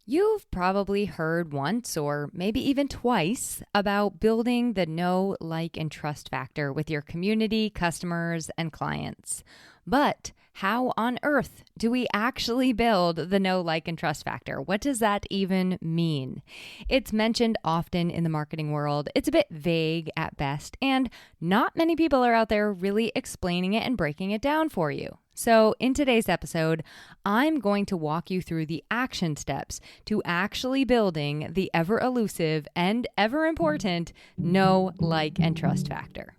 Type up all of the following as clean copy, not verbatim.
You've probably heard once or maybe even twice about building the know, like, and trust factor with your community, customers, and clients. But how on earth do we actually build the know, like, and trust factor? What does that even mean? It's mentioned often in the marketing world. It's a bit vague at best, and not many people are out there really explaining it and breaking it down for you. So in today's episode, I'm going to walk you through the action steps to actually building the ever elusive and ever important know, like, and trust factor.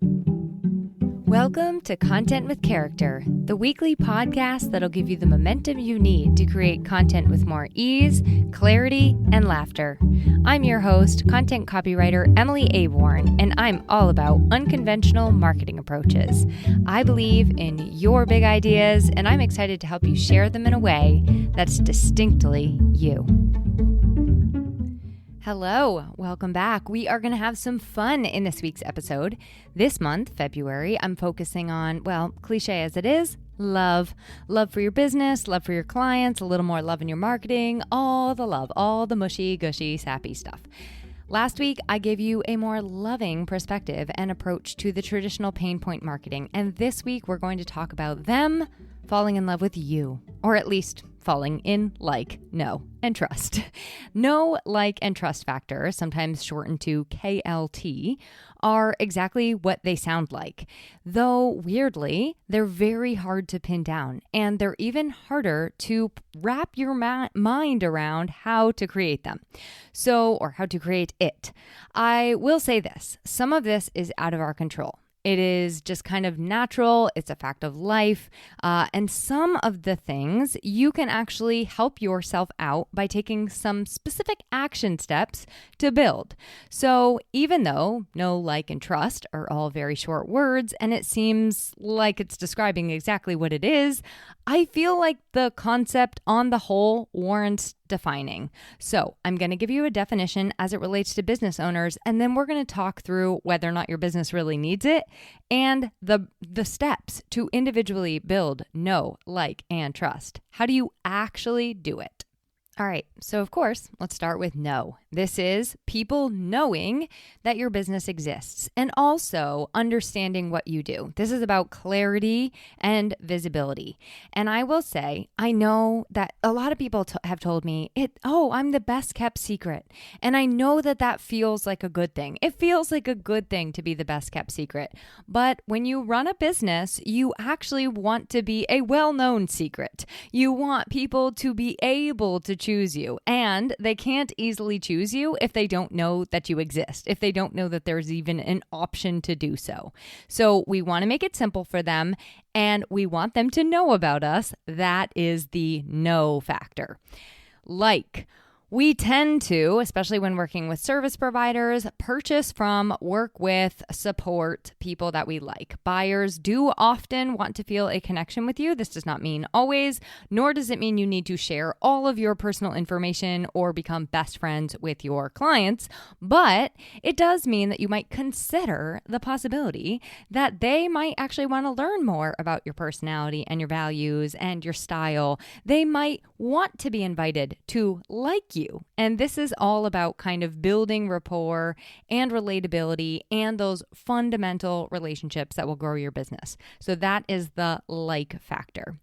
Welcome to Content with Character, the weekly podcast that'll give you the momentum you need to create content with more ease, clarity, and laughter. I'm your host, content copywriter Emily Aborn, and I'm all about unconventional marketing approaches. I believe in your big ideas, and I'm excited to help you share them in a way that's distinctly you. Hello, welcome back. We are going to have some fun in this week's episode. This month, February, I'm focusing on, well, cliche as it is, love. Love for your business, love for your clients, a little more love in your marketing, all the love, all the mushy, gushy, sappy stuff. Last week, I gave you a more loving perspective and approach to the traditional pain point marketing. And this week, we're going to talk about them falling in love with you, or at least falling in like, know, and trust. Know, like, and trust factor, sometimes shortened to KLT, are exactly what they sound like. Though, weirdly, they're very hard to pin down, and they're even harder to wrap your mind around how to create them. Or how to create it. I will say this, some of this is out of our control. It is just kind of natural. It's a fact of life. And some of the things you can actually help yourself out by taking some specific action steps to build. So even though know, like, and trust are all very short words, and it seems like it's describing exactly what it is, I feel like the concept on the whole warrants defining. So I'm going to give you a definition as it relates to business owners, and then we're going to talk through whether or not your business really needs it and the steps to individually build know, like, and trust. How do you actually do it? All right, so of course, let's start with know. This is people knowing that your business exists and also understanding what you do. This is about clarity and visibility. And I will say, I know that a lot of people have told me, I'm the best kept secret. And I know that that feels like a good thing. It feels like a good thing to be the best kept secret. But when you run a business, you actually want to be a well-known secret. You want people to be able to choose you, and they can't easily choose you if they don't know that you exist, if they don't know that there's even an option to do so. So we want to make it simple for them, and we want them to know about us. That is the know factor. Like, we tend to, especially when working with service providers, purchase from, work with, support people that we like. Buyers do often want to feel a connection with you. This does not mean always, nor does it mean you need to share all of your personal information or become best friends with your clients. But it does mean that you might consider the possibility that they might actually want to learn more about your personality and your values and your style. They might want to be invited to like you. And this is all about kind of building rapport and relatability and those fundamental relationships that will grow your business. So that is the like factor.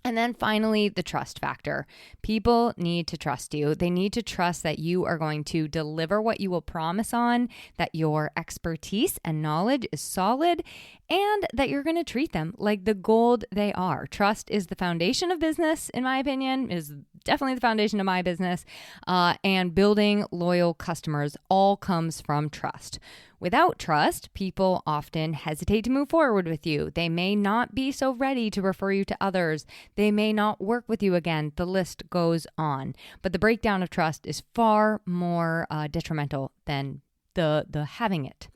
And then finally, the trust factor. People need to trust you. They need to trust that you are going to deliver what you will promise on, that your expertise and knowledge is solid, and that you're going to treat them like the gold they are. Trust is the foundation of business, in my opinion, is definitely the foundation of my business. And building loyal customers all comes from trust. Without trust, people often hesitate to move forward with you. They may not be so ready to refer you to others. They may not work with you again. The list goes on. But the breakdown of trust is far more detrimental than the having it.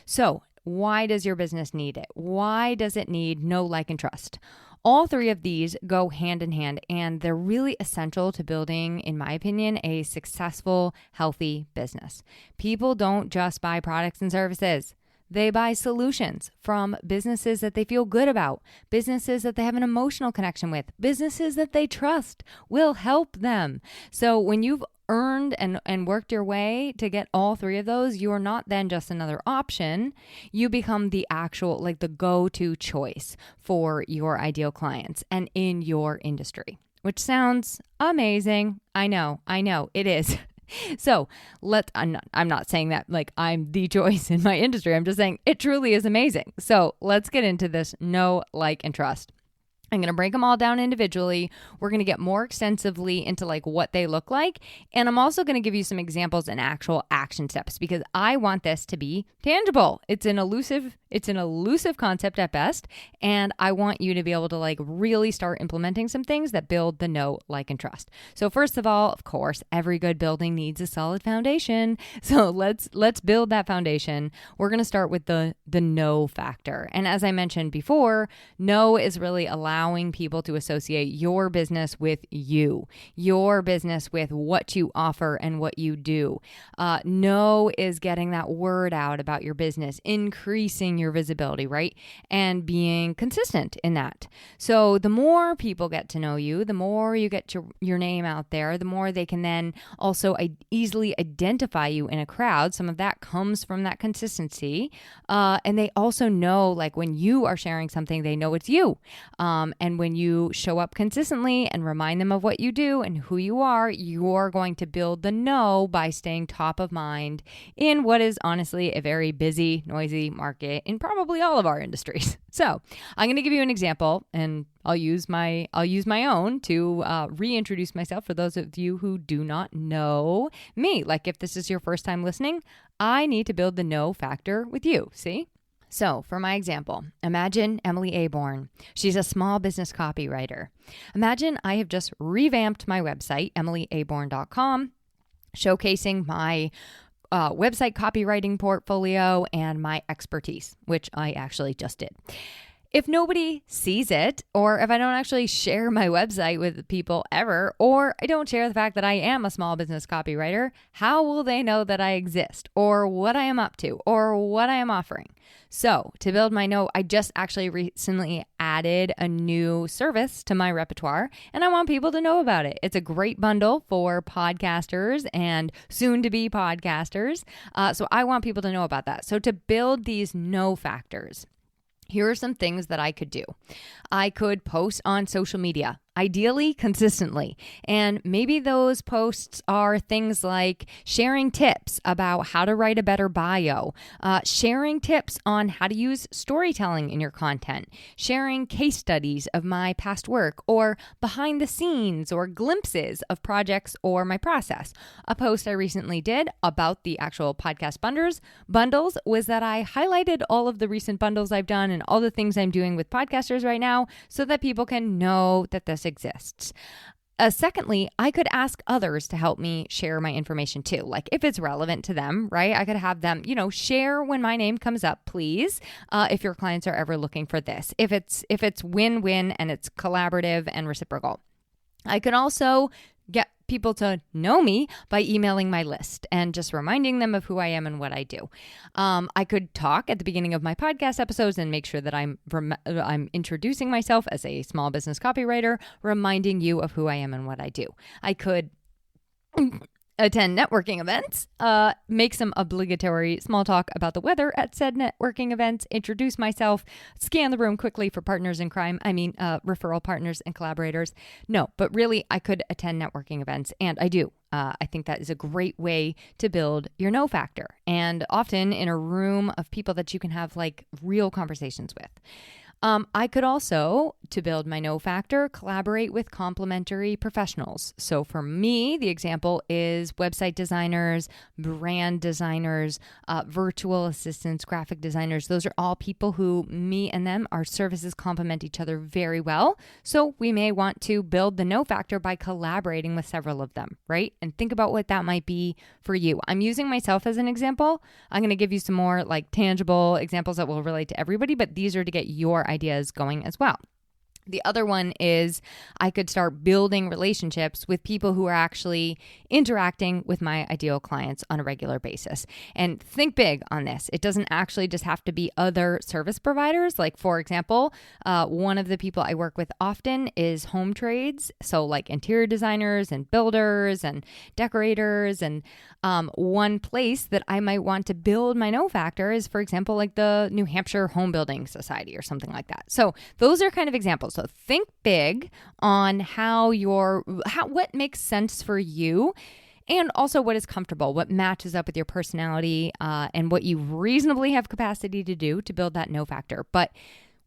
So why does your business need it? Why does it need know, like, and trust? All three of these go hand in hand, and they're really essential to building, in my opinion, a successful, healthy business. People don't just buy products and services. They buy solutions from businesses that they feel good about, businesses that they have an emotional connection with, businesses that they trust will help them. So when you've earned and worked your way to get all three of those, you are not then just another option. You become the actual, like the go-to choice for your ideal clients and in your industry, which sounds amazing. I know, it is. So I'm not saying that like I'm the choice in my industry. I'm just saying it truly is amazing. So let's get into this know, like, and trust. I'm going to break them all down individually. We're going to get more extensively into like what they look like. And I'm also going to give you some examples and actual action steps because I want this to be tangible. It's an elusive concept at best. And I want you to be able to like really start implementing some things that build the know, like, and trust. So first of all, of course, every good building needs a solid foundation. So let's build that foundation. We're going to start with the know factor. And as I mentioned before, know is really allowing people to associate your business with you, your business with what you offer and what you do. Know is getting that word out about your business, increasing your visibility, right? And being consistent in that. So the more people get to know you, the more you get your name out there, the more they can then also easily identify you in a crowd. Some of that comes from that consistency. And they also know, like when you are sharing something, they know it's you. And when you show up consistently and remind them of what you do and who you are, you're going to build the know by staying top of mind in what is honestly a very busy, noisy market in probably all of our industries. So I'm going to give you an example, and I'll use my own to reintroduce myself for those of you who do not know me. Like if this is your first time listening, I need to build the know factor with you. See? So for my example, imagine Emily Aborn. She's a small business copywriter. Imagine I have just revamped my website, emilyaborn.com, showcasing my website copywriting portfolio and my expertise, which I actually just did. If nobody sees it, or if I don't actually share my website with people ever, or I don't share the fact that I am a small business copywriter, how will they know that I exist, or what I am up to, or what I am offering? So to build my know, I just actually recently added a new service to my repertoire, and I want people to know about it. It's a great bundle for podcasters and soon-to-be podcasters. So I want people to know about that. So to build these know factors, here are some things that I could do. I could post on social media, ideally consistently. And maybe those posts are things like sharing tips about how to write a better bio, sharing tips on how to use storytelling in your content, sharing case studies of my past work or behind the scenes or glimpses of projects or my process. A post I recently did about the actual podcast bundles was that I highlighted all of the recent bundles I've done and all the things I'm doing with podcasters right now so that people can know that this exists. Secondly, I could ask others to help me share my information too. Like if it's relevant to them, right? I could have them, share when my name comes up, please. If your clients are ever looking for this, if it's win-win and it's collaborative and reciprocal. I could also get people to know me by emailing my list and just reminding them of who I am and what I do. I could talk at the beginning of my podcast episodes and make sure that I'm introducing myself as a small business copywriter, reminding you of who I am and what I do. I could attend networking events, make some obligatory small talk about the weather at said networking events, introduce myself, scan the room quickly for partners in crime. Referral partners and collaborators. No, but really I could attend networking events, and I do. I think that is a great way to build your know factor, and often in a room of people that you can have like real conversations with. I could also, to build my know factor, collaborate with complementary professionals. So for me, the example is website designers, brand designers, virtual assistants, graphic designers. Those are all people who me and them, our services complement each other very well. So we may want to build the know factor by collaborating with several of them, right? And think about what that might be for you. I'm using myself as an example. I'm going to give you some more like tangible examples that will relate to everybody, but these are to get your ideas going as well. The other one is I could start building relationships with people who are actually interacting with my ideal clients on a regular basis. And think big on this. It doesn't actually just have to be other service providers. Like, for example, one of the people I work with often is home trades. So like interior designers and builders and decorators. And one place that I might want to build my no factor is, for example, like the New Hampshire Home Building Society or something like that. So those are kind of examples. So think big on what makes sense for you, and also what is comfortable, what matches up with your personality, and what you reasonably have capacity to do to build that no factor. But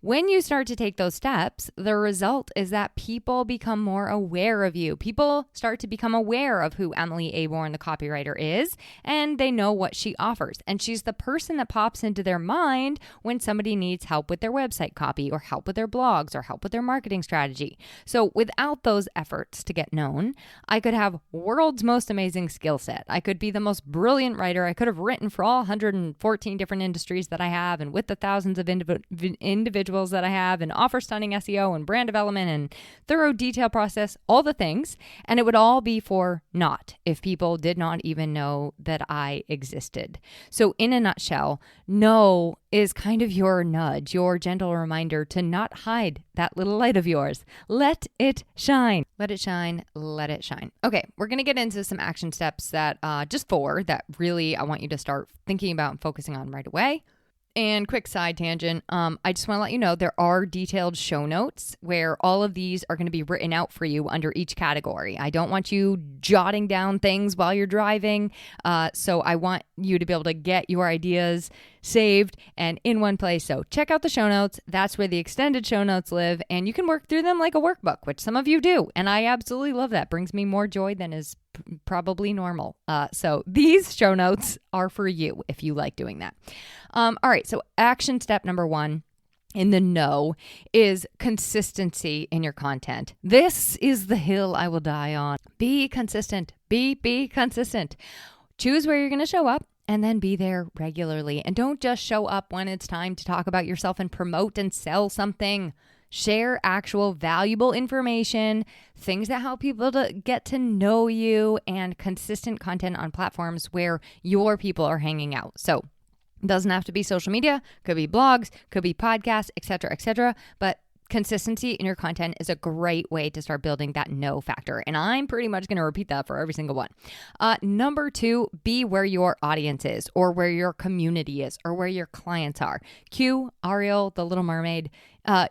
when you start to take those steps, the result is that people become more aware of you. People start to become aware of who Emily Aborn, the copywriter, is, and they know what she offers. And she's the person that pops into their mind when somebody needs help with their website copy or help with their blogs or help with their marketing strategy. So without those efforts to get known, I could have world's most amazing skill set. I could be the most brilliant writer. I could have written for all 114 different industries that I have and with the thousands of individuals that I have, and offer stunning SEO and brand development and thorough detail process, all the things. And it would all be for naught if people did not even know that I existed. So in a nutshell, no is kind of your nudge, your gentle reminder to not hide that little light of yours. Let it shine. Let it shine. Let it shine. Okay, we're going to get into some action steps that just 4 that really I want you to start thinking about and focusing on right away. And quick side tangent, I just want to let you know there are detailed show notes where all of these are going to be written out for you under each category. I don't want you jotting down things while you're driving, so I want you to be able to get your ideas saved and in one place. So check out the show notes. That's where the extended show notes live, and you can work through them like a workbook, which some of you do, and I absolutely love that. Brings me more joy than is probably normal. So these show notes are for you if you like doing that. All right, so action step number 1 in the no is consistency in your content. This is the hill I will die on. Be consistent. Be consistent. Choose where you're going to show up, and then be there regularly. And don't just show up when it's time to talk about yourself and promote and sell something. Share actual valuable information, things that help people to get to know you, and consistent content on platforms where your people are hanging out. So it doesn't have to be social media, could be blogs, could be podcasts, etc., but consistency in your content is a great way to start building that no factor. And I'm pretty much going to repeat that for every single one. Number 2, be where your audience is, or where your community is, or where your clients are. Cue Ariel, the Little Mermaid.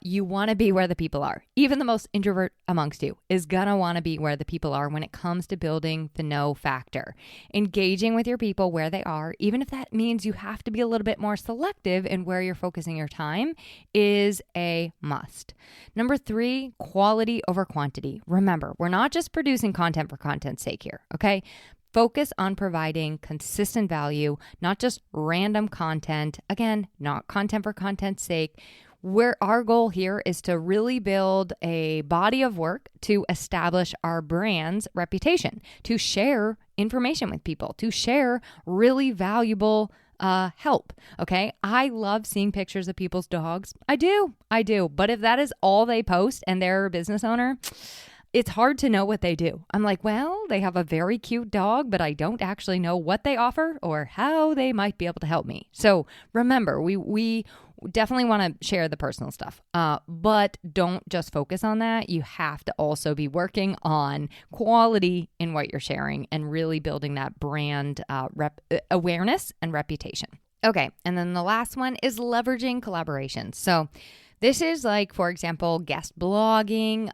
You want to be where the people are. Even the most introvert amongst you is going to want to be where the people are when it comes to building the no factor. Engaging with your people where they are, even if that means you have to be a little bit more selective in where you're focusing your time, is a must. Number 3, quality over quantity. Remember, we're not just producing content for content's sake here, okay? Focus on providing consistent value, not just random content. Again, not content for content's sake. Where our goal here is to really build a body of work to establish our brand's reputation, to share information with people, to share really valuable help. Okay. I love seeing pictures of people's dogs. I do. But if that is all they post and they're a business owner, it's hard to know what they do. I'm like, well, they have a very cute dog, but I don't actually know what they offer or how they might be able to help me. So remember, we definitely want to share the personal stuff, but don't just focus on that. You have to also be working on quality in what you're sharing and really building that brand awareness and reputation. Okay, and then the last one is leveraging collaborations. So this is like, for example, guest blogging,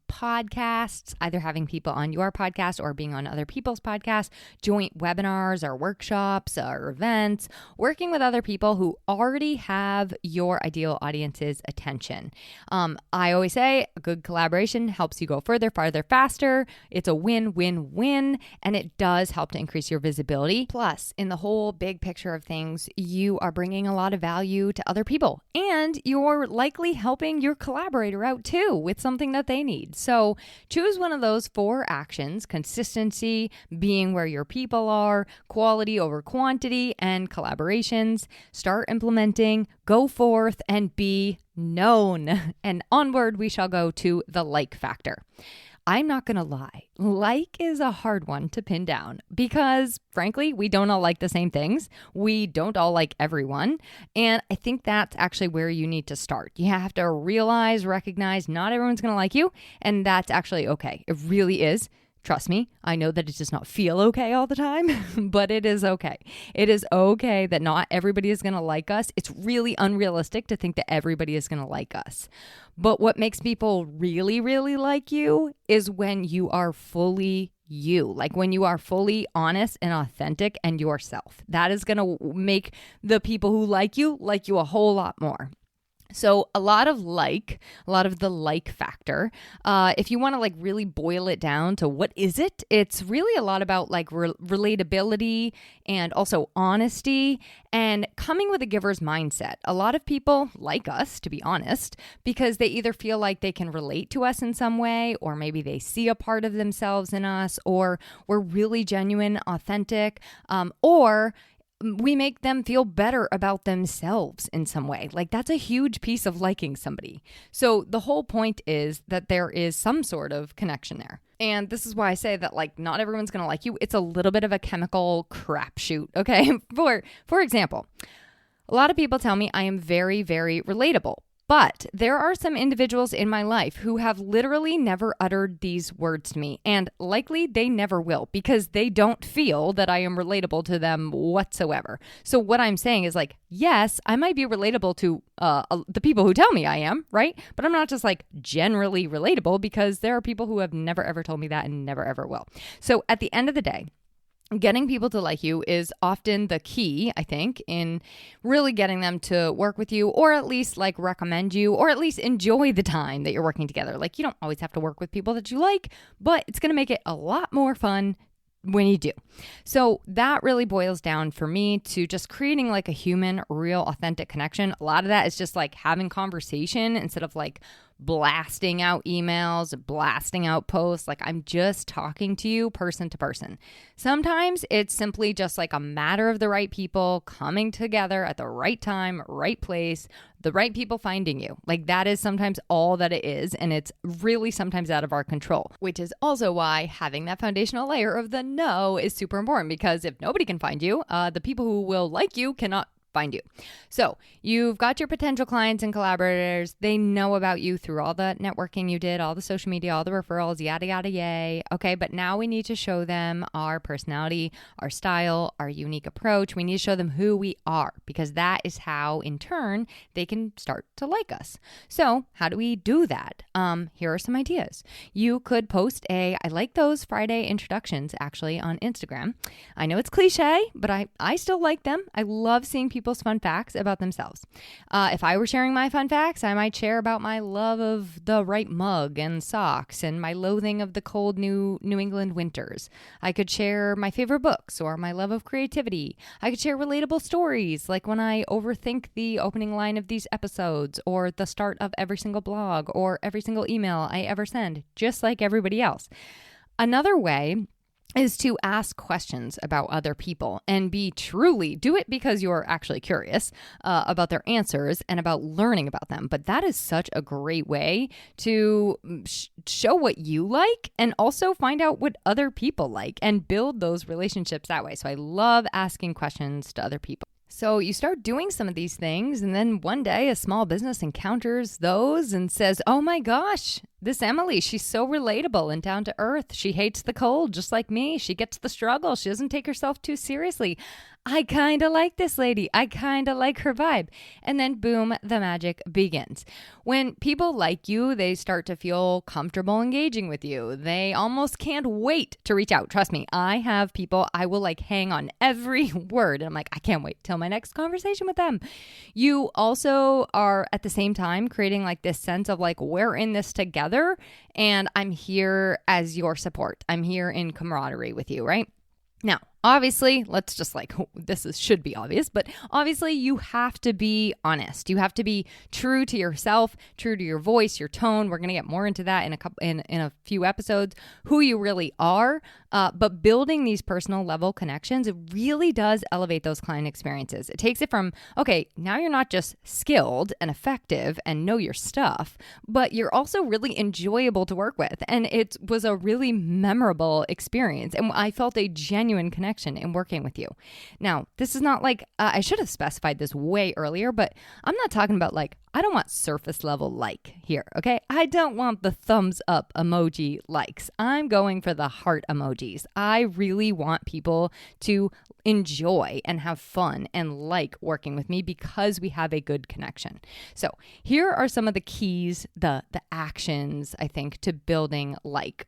podcasts, either having people on your podcast or being on other people's podcasts, joint webinars or workshops or events, working with other people who already have your ideal audience's attention. I always say a good collaboration helps you go further, farther, faster. It's a win-win-win, and it does help to increase your visibility. Plus, in the whole big picture of things, you are bringing a lot of value to other people, and you're likely helping your collaborator out too with something that they need. So choose one of those 4 actions: consistency, being where your people are, quality over quantity, and collaborations. Start implementing, go forth, and be known. And onward we shall go to the like factor. I'm not going to lie. Like is a hard one to pin down because, frankly, we don't all like the same things. We don't all like everyone. And I think that's actually where you need to start. You have to recognize not everyone's going to like you. And that's actually okay. It really is. Trust me, I know that it does not feel okay all the time, but it is okay. It is okay that not everybody is going to like us. It's really unrealistic to think that everybody is going to like us. But what makes people really, really like you is when you are fully you, like when you are fully honest and authentic and yourself. That is going to make the people who like you a whole lot more. So a lot of the like factor, if you want to like really boil it down to what is it, it's really a lot about like relatability and also honesty and coming with a giver's mindset. A lot of people like us, to be honest, because they either feel like they can relate to us in some way, or maybe they see a part of themselves in us, or we're really genuine, authentic, or we make them feel better about themselves in some way. Like that's a huge piece of liking somebody. So the whole point is that there is some sort of connection there. And this is why I say that like not everyone's going to like you. It's a little bit of a chemical crapshoot. Okay. For example, a lot of people tell me I am very, very relatable. But there are some individuals in my life who have literally never uttered these words to me, and likely they never will because they don't feel that I am relatable to them whatsoever. So what I'm saying is like, yes, I might be relatable to the people who tell me I am, right? But I'm not just like generally relatable because there are people who have never ever told me that and never ever will. So at the end of the day, getting people to like you is often the key, I think, in really getting them to work with you or at least like recommend you or at least enjoy the time that you're working together. Like you don't always have to work with people that you like, but it's going to make it a lot more fun when you do. So that really boils down for me to just creating like a human, real, authentic connection. A lot of that is just like having conversation instead of like blasting out emails, blasting out posts. Like I'm just talking to you person to person. Sometimes it's simply just like a matter of the right people coming together at the right time, right place, the right people finding you. Like that is sometimes all that it is. And it's really sometimes out of our control, which is also why having that foundational layer of the know is super important, because if nobody can find you, the people who will like you cannot find you. So you've got your potential clients and collaborators. They know about you through all the networking you did, all the social media, all the referrals, yada, yada, yay. Okay, but now we need to show them our personality, our style, our unique approach. We need to show them who we are, because that is how, in turn, they can start to like us. So how do we do that? Here are some ideas. You could post I like those Friday introductions actually on Instagram. I know it's cliche, but I still like them. I love seeing people's fun facts about themselves. If I were sharing my fun facts, I might share about my love of the right mug and socks and my loathing of the cold New England winters. I could share my favorite books or my love of creativity. I could share relatable stories, like when I overthink the opening line of these episodes or the start of every single blog or every single email I ever send, just like everybody else. Another way is to ask questions about other people and do it because you're actually curious about their answers and about learning about them. But that is such a great way to show what you like and also find out what other people like and build those relationships that way. So I love asking questions to other people. So you start doing some of these things, and then one day a small business encounters those and says, oh my gosh, this Emily, she's so relatable and down to earth. She hates the cold just like me. She gets the struggle. She doesn't take herself too seriously. I kind of like this lady. I kind of like her vibe. And then boom, the magic begins. When people like you, they start to feel comfortable engaging with you. They almost can't wait to reach out. Trust me, I have people, I will like hang on every word. And I'm like, I can't wait till my next conversation with them. You also are at the same time creating like this sense of like, we're in this together and I'm here as your support. I'm here in camaraderie with you, right? Now, obviously, let's just should be obvious, but obviously you have to be honest. You have to be true to yourself, true to your voice, your tone. We're going to get more into that in a few episodes, who you really are. But building these personal level connections, it really does elevate those client experiences. It takes it from, okay, now you're not just skilled and effective and know your stuff, but you're also really enjoyable to work with. And it was a really memorable experience. And I felt a genuine connection in working with you. Now, this is not I should have specified this way earlier, but I'm not talking about I don't want surface level here, okay? I don't want the thumbs up emoji likes. I'm going for the heart emojis. I really want people to enjoy and have fun and like working with me because we have a good connection. So here are some of the keys, the actions, I think, to building like.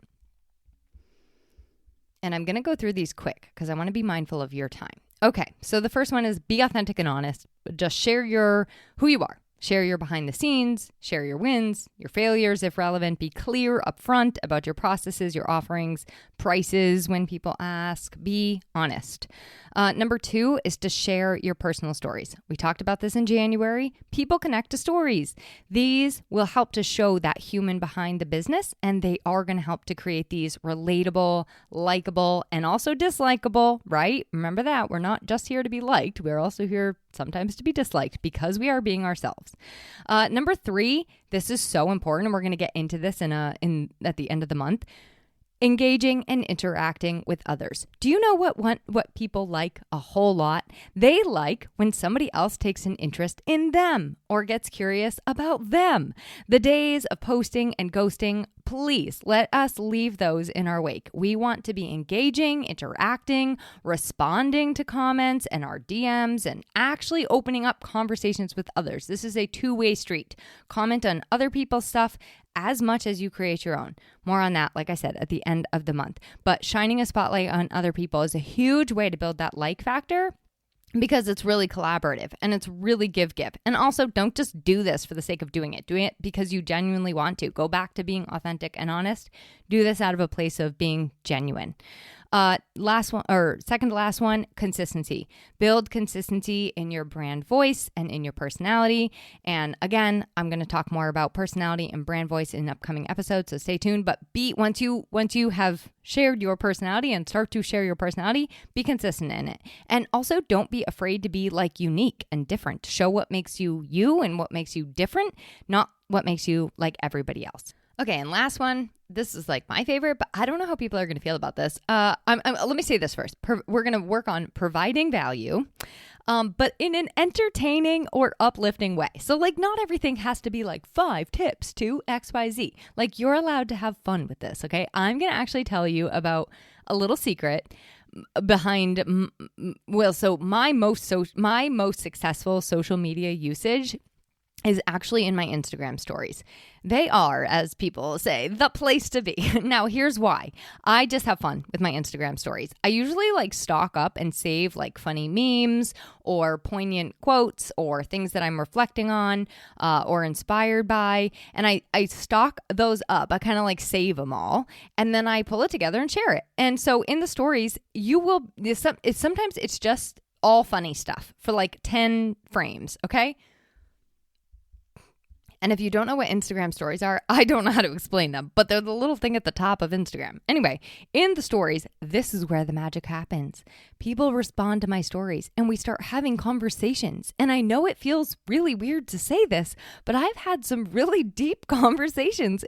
And I'm going to go through these quick because I want to be mindful of your time. Okay, so the first one is be authentic and honest. Just share who you are. Share your behind the scenes, share your wins, your failures if relevant. Be clear upfront about your processes, your offerings, prices when people ask. Be honest. Number 2 is to share your personal stories. We talked about this in January. People connect to stories. These will help to show that human behind the business, and they are going to help to create these relatable, likable, and also dislikable, right? Remember that. We're not just here to be liked. We're also here sometimes to be disliked because we are being ourselves. Number 3, this is so important, and we're going to get into this at the end of the month. Engaging and interacting with others. Do you know what people like a whole lot? They like when somebody else takes an interest in them or gets curious about them. The days of posting and ghosting, please let us leave those in our wake. We want to be engaging, interacting, responding to comments and our DMs, and actually opening up conversations with others. This is a two-way street. Comment on other people's stuff as much as you create your own. More on that, like I said, at the end of the month. But shining a spotlight on other people is a huge way to build that like factor, because it's really collaborative and it's really give. And also, don't just do this for the sake of doing it. Do it because you genuinely want to. Go back to being authentic and honest. Do this out of a place of being genuine. Second to last one, consistency. Build consistency in your brand voice and in your personality. And again, I'm going to talk more about personality and brand voice in upcoming episodes, so stay tuned. But once you have shared your personality and start to share your personality, be consistent in it. And also, don't be afraid to be unique and different. Show what makes you you and what makes you different, not what makes you like everybody else. Okay, and last one. This is my favorite, but I don't know how people are going to feel about this. Let me say this first. We're going to work on providing value, but in an entertaining or uplifting way. So not everything has to be 5 tips to XYZ. You're allowed to have fun with this, okay? I'm going to actually tell you about a little secret behind, my most successful social media usage is actually in my Instagram stories. They are, as people say, the place to be. Now, here's why. I just have fun with my Instagram stories. I usually stock up and save funny memes or poignant quotes or things that I'm reflecting on or inspired by. And I stock those up. I kind of save them all. And then I pull it together and share it. And so in the stories, sometimes it's just all funny stuff for 10 frames, okay? And if you don't know what Instagram stories are, I don't know how to explain them, but they're the little thing at the top of Instagram. Anyway, in the stories, this is where the magic happens. People respond to my stories and we start having conversations. And I know it feels really weird to say this, but I've had some really deep conversations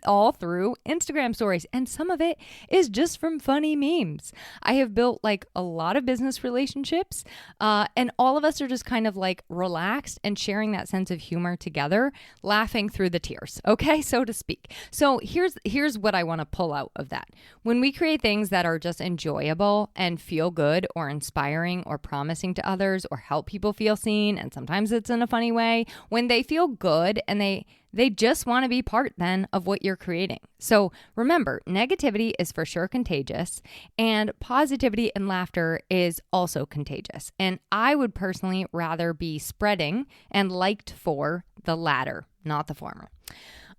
all through Instagram stories. And some of it is just from funny memes. I have built a lot of business relationships and all of us are just kind of relaxed and sharing that sense of humor together, laughing through the tears, okay, so to speak. So here's what I want to pull out of that. When we create things that are just enjoyable and feel good or inspiring or promising to others or help people feel seen, and sometimes it's in a funny way, when they feel good and they just want to be part then of what you're creating. So remember, negativity is for sure contagious, and positivity and laughter is also contagious. And I would personally rather be spreading and liked for the latter, not the former.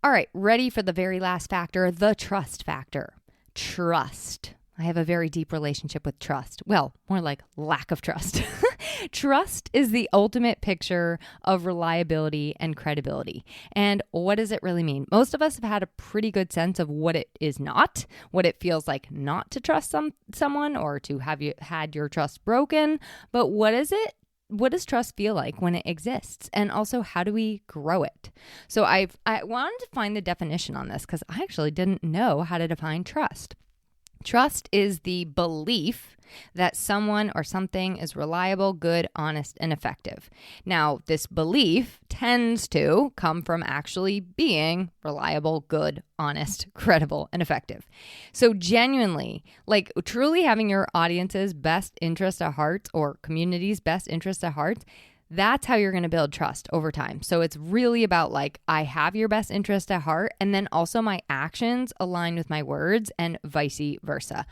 All right, ready for the very last factor, the trust factor. Trust. I have a very deep relationship with trust. Well, more like lack of trust. Trust is the ultimate picture of reliability and credibility. And what does it really mean? Most of us have had a pretty good sense of what it is not, what it feels like not to trust someone or to have you had your trust broken. But what is it? What does trust feel like when it exists? And also, how do we grow it? So I wanted to find the definition on this because I actually didn't know how to define trust. Trust is the belief that someone or something is reliable, good, honest, and effective. Now, this belief tends to come from actually being reliable, good, honest, credible, and effective. So genuinely, like truly having your audience's best interest at heart or community's best interest at heart, that's how you're going to build trust over time. So it's really about like, I have your best interest at heart, and then also my actions align with my words and vice versa.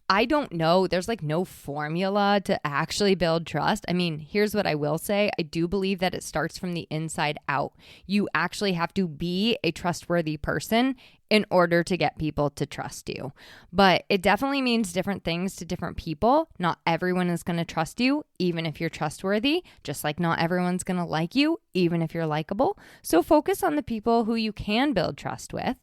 I don't know. There's like no formula to actually build trust. I mean, here's what I will say. I do believe that it starts from the inside out. You actually have to be a trustworthy person in order to get people to trust you. But it definitely means different things to different people. Not everyone is going to trust you, even if you're trustworthy, just like not everyone's going to like you, even if you're likable. So focus on the people who you can build trust with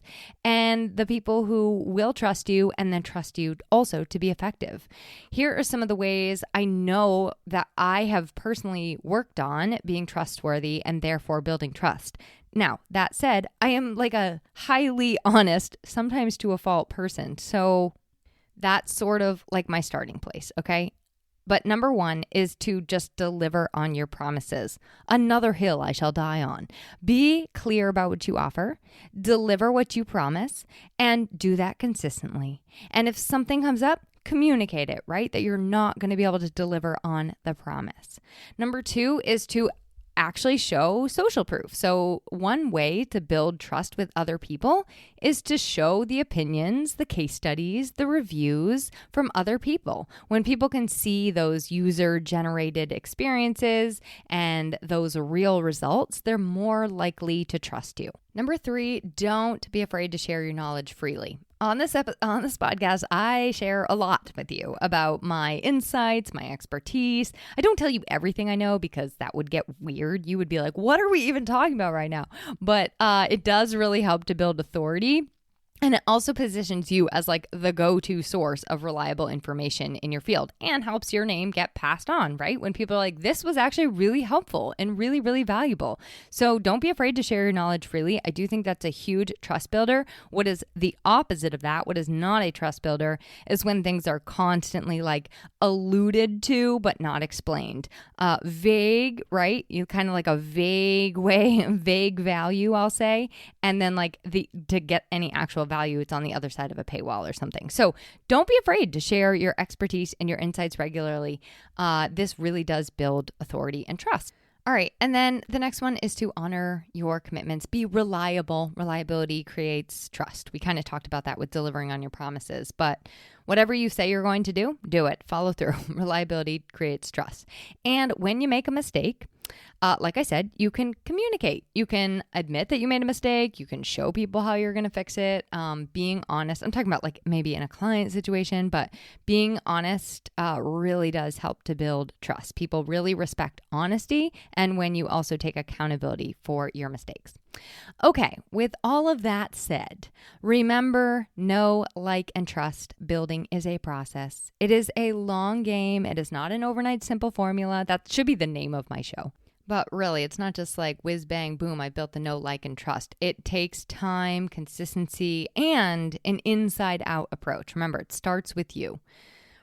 and the people who will trust you and then trust you also to be effective. Here are some of the ways I know that I have personally worked on being trustworthy and therefore building trust. Now, that said, I am like a highly honest, sometimes to a fault person. So that's sort of like my starting place, okay? But number one is to just deliver on your promises. Another hill I shall die on. Be clear about what you offer, deliver what you promise, and do that consistently. And if something comes up, communicate it, right? That you're not going to be able to deliver on the promise. Number two is to actually show social proof. So one way to build trust with other people is to show the opinions, the case studies, the reviews from other people. When people can see those user-generated experiences and those real results, they're more likely to trust you. Number three, don't be afraid to share your knowledge freely. On this podcast, I share a lot with you about my insights, my expertise. I don't tell you everything I know because that would get weird. You would be like, what are we even talking about right now? But it does really help to build authority. And it also positions you as like the go-to source of reliable information in your field and helps your name get passed on, right? When people are like, this was actually really helpful and really, really valuable. So don't be afraid to share your knowledge freely. I do think that's a huge trust builder. What is the opposite of that? What is not a trust builder is when things are constantly like alluded to, but not explained. Vague, right? You kind of like a vague way, vague value, I'll say. And then like to get any actual value, it's on the other side of a paywall or something. So don't be afraid to share your expertise and your insights regularly. This really does build authority and trust. All right. And then the next one is to honor your commitments. Be reliable. Reliability creates trust. We kind of talked about that with delivering on your promises, but whatever you say you're going to do it. Follow through. Reliability creates trust. And when you make a mistake, like I said, you can communicate. You can admit that you made a mistake. You can show people how you're going to fix it. Being honest. I'm talking about like maybe in a client situation, but being honest really does help to build trust. People really respect honesty and when you also take accountability for your mistakes. Okay, with all of that said, remember, know, like, and trust building is a process. It is a long game. It is not an overnight simple formula. That should be the name of my show. But really, it's not just like whiz, bang, boom, I built the know, like, and trust. It takes time, consistency, and an inside-out approach. Remember, it starts with you.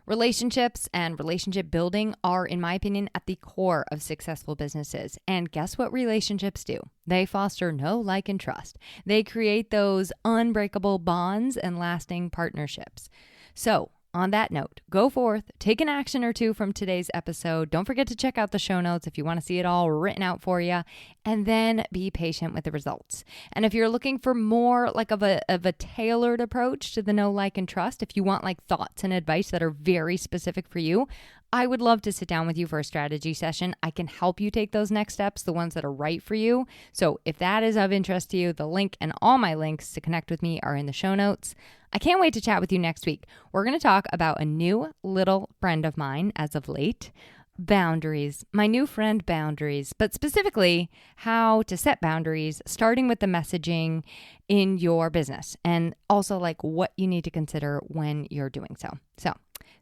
Relationships and relationship building are, in my opinion, at the core of successful businesses. And guess what relationships do? They foster know, like, and trust. They create those unbreakable bonds and lasting partnerships. So, on that note, go forth, take an action or two from today's episode. Don't forget to check out the show notes if you want to see it all written out for you, and then be patient with the results. And if you're looking for more like of a tailored approach to the know, like, and trust, if you want like thoughts and advice that are very specific for you, I would love to sit down with you for a strategy session. I can help you take those next steps, the ones that are right for you. So if that is of interest to you, the link and all my links to connect with me are in the show notes. I can't wait to chat with you next week. We're going to talk about a new little friend of mine as of late. Boundaries, my new friend boundaries, but specifically how to set boundaries, starting with the messaging in your business and also like what you need to consider when you're doing so. So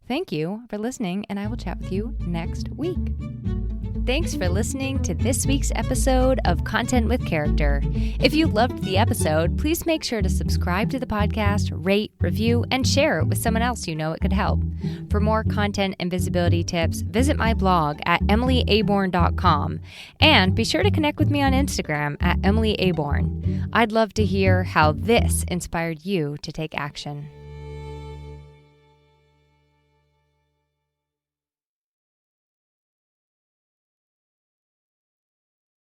thank you for listening, and I will chat with you next week. Thanks for listening to this week's episode of Content with Character. If you loved the episode, please make sure to subscribe to the podcast, rate, review, and share it with someone else you know it could help. For more content and visibility tips, visit my blog at emilyaborn.com, and be sure to connect with me on Instagram at emilyaborn. I'd love to hear how this inspired you to take action.